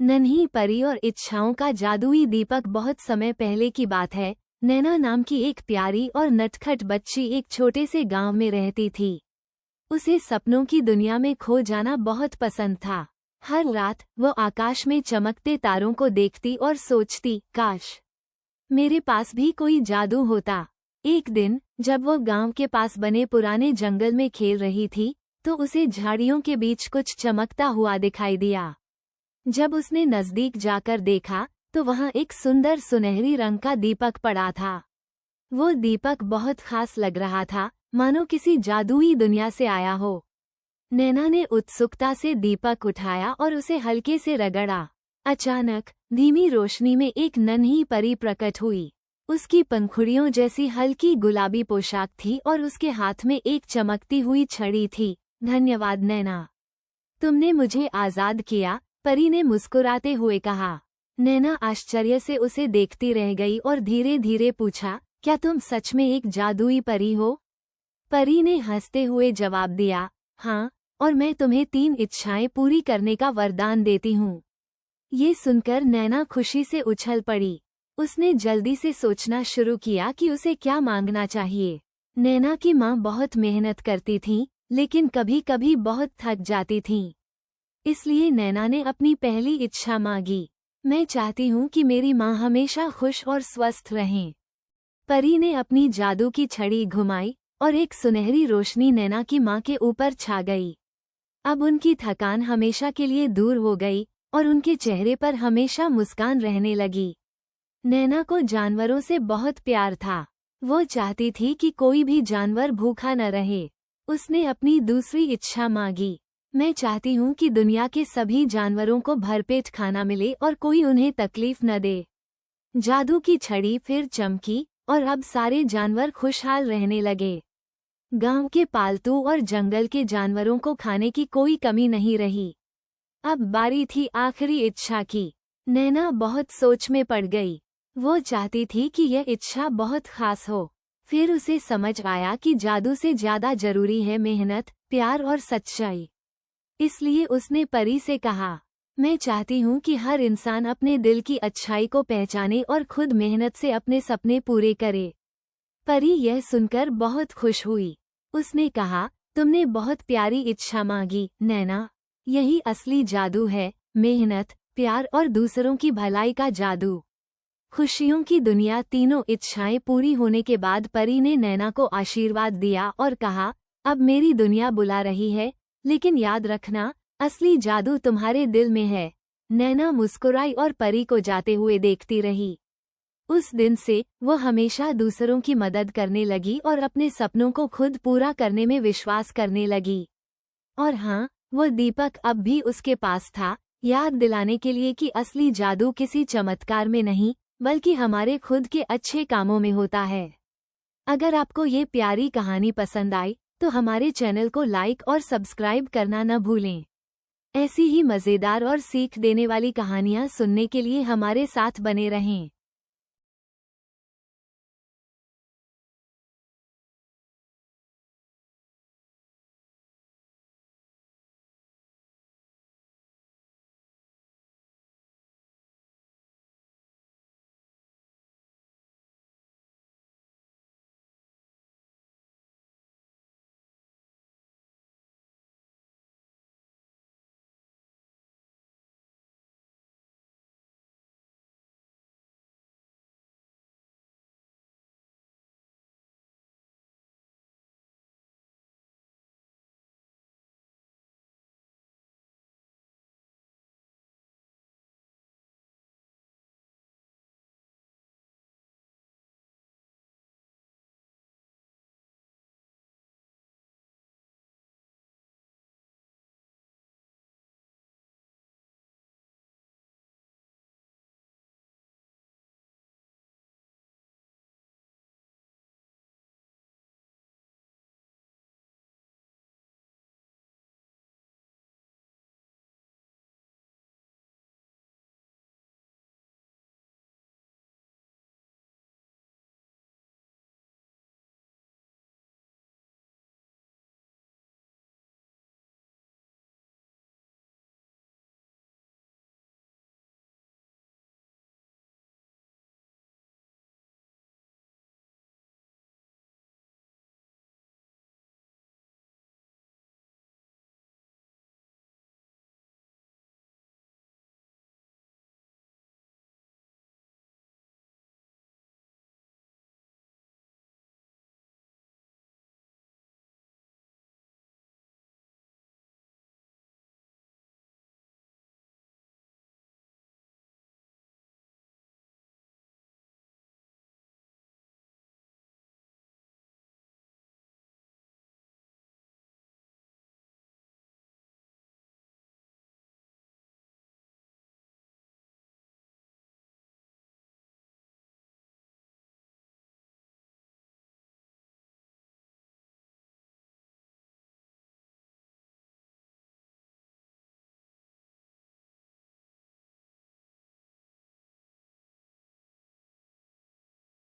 नन्ही परी और इच्छाओं का जादुई दीपक। बहुत समय पहले की बात है। नैना नाम की एक प्यारी और नटखट बच्ची एक छोटे से गांव में रहती थी। उसे सपनों की दुनिया में खो जाना बहुत पसंद था। हर रात वो आकाश में चमकते तारों को देखती और सोचती, काश मेरे पास भी कोई जादू होता। एक दिन जब वो गांव के पास बने पुराने जंगल में खेल रही थी, तो उसे झाड़ियों के बीच कुछ चमकता हुआ दिखाई दिया। जब उसने नजदीक जाकर देखा तो वहां एक सुंदर सुनहरी रंग का दीपक पड़ा था। वो दीपक बहुत खास लग रहा था, मानो किसी जादुई दुनिया से आया हो। नैना ने उत्सुकता से दीपक उठाया और उसे हल्के से रगड़ा। अचानक धीमी रोशनी में एक नन्ही परी प्रकट हुई। उसकी पंखुड़ियों जैसी हल्की गुलाबी पोशाक थी और उसके हाथ में एक चमकती हुई छड़ी थी। धन्यवाद नैना, तुमने मुझे आजाद किया, परी ने मुस्कुराते हुए कहा। नैना आश्चर्य से उसे देखती रह गई और धीरे धीरे पूछा, क्या तुम सच में एक जादुई परी हो? परी ने हंसते हुए जवाब दिया, हाँ, और मैं तुम्हें 3 इच्छाएं पूरी करने का वरदान देती हूँ। ये सुनकर नैना खुशी से उछल पड़ी। उसने जल्दी से सोचना शुरू किया कि उसे क्या मांगना चाहिए। नैना की माँ बहुत मेहनत करती थीं, लेकिन कभी कभी बहुत थक जाती थीं। इसलिए नैना ने अपनी पहली इच्छा मांगी, मैं चाहती हूँ कि मेरी माँ हमेशा खुश और स्वस्थ रहें। परी ने अपनी जादू की छड़ी घुमाई और एक सुनहरी रोशनी नैना की माँ के ऊपर छा गई। अब उनकी थकान हमेशा के लिए दूर हो गई और उनके चेहरे पर हमेशा मुस्कान रहने लगी। नैना को जानवरों से बहुत प्यार था। वो चाहती थी कि कोई भी जानवर भूखा न रहे। उसने अपनी दूसरी इच्छा मांगी, मैं चाहती हूँ कि दुनिया के सभी जानवरों को भरपेट खाना मिले और कोई उन्हें तकलीफ न दे। जादू की छड़ी फिर चमकी और अब सारे जानवर खुशहाल रहने लगे। गांव के पालतू और जंगल के जानवरों को खाने की कोई कमी नहीं रही। अब बारी थी आखिरी इच्छा की। नैना बहुत सोच में पड़ गई। वो चाहती थी कि यह इच्छा बहुत खास हो। फिर उसे समझ आया कि जादू से ज्यादा जरूरी है मेहनत, प्यार और सच्चाई। इसलिए उसने परी से कहा, मैं चाहती हूँ कि हर इंसान अपने दिल की अच्छाई को पहचाने और खुद मेहनत से अपने सपने पूरे करे। परी यह सुनकर बहुत खुश हुई। उसने कहा, तुमने बहुत प्यारी इच्छा मांगी नैना। यही असली जादू है, मेहनत, प्यार और दूसरों की भलाई का जादू। खुशियों की दुनिया। तीनों इच्छाएं पूरी होने के बाद परी ने नैना को आशीर्वाद दिया और कहा, अब मेरी दुनिया बुला रही है, लेकिन याद रखना, असली जादू तुम्हारे दिल में है। नैना मुस्कुराई और परी को जाते हुए देखती रही। उस दिन से वो हमेशा दूसरों की मदद करने लगी और अपने सपनों को खुद पूरा करने में विश्वास करने लगी। और हाँ, वो दीपक अब भी उसके पास था, याद दिलाने के लिए कि असली जादू किसी चमत्कार में नहीं, बल्कि हमारे खुद के अच्छे कामों में होता है। अगर आपको ये प्यारी कहानी पसंद आई तो हमारे चैनल को लाइक और सब्सक्राइब करना न भूलें। ऐसी ही मज़ेदार और सीख देने वाली कहानियाँ सुनने के लिए हमारे साथ बने रहें।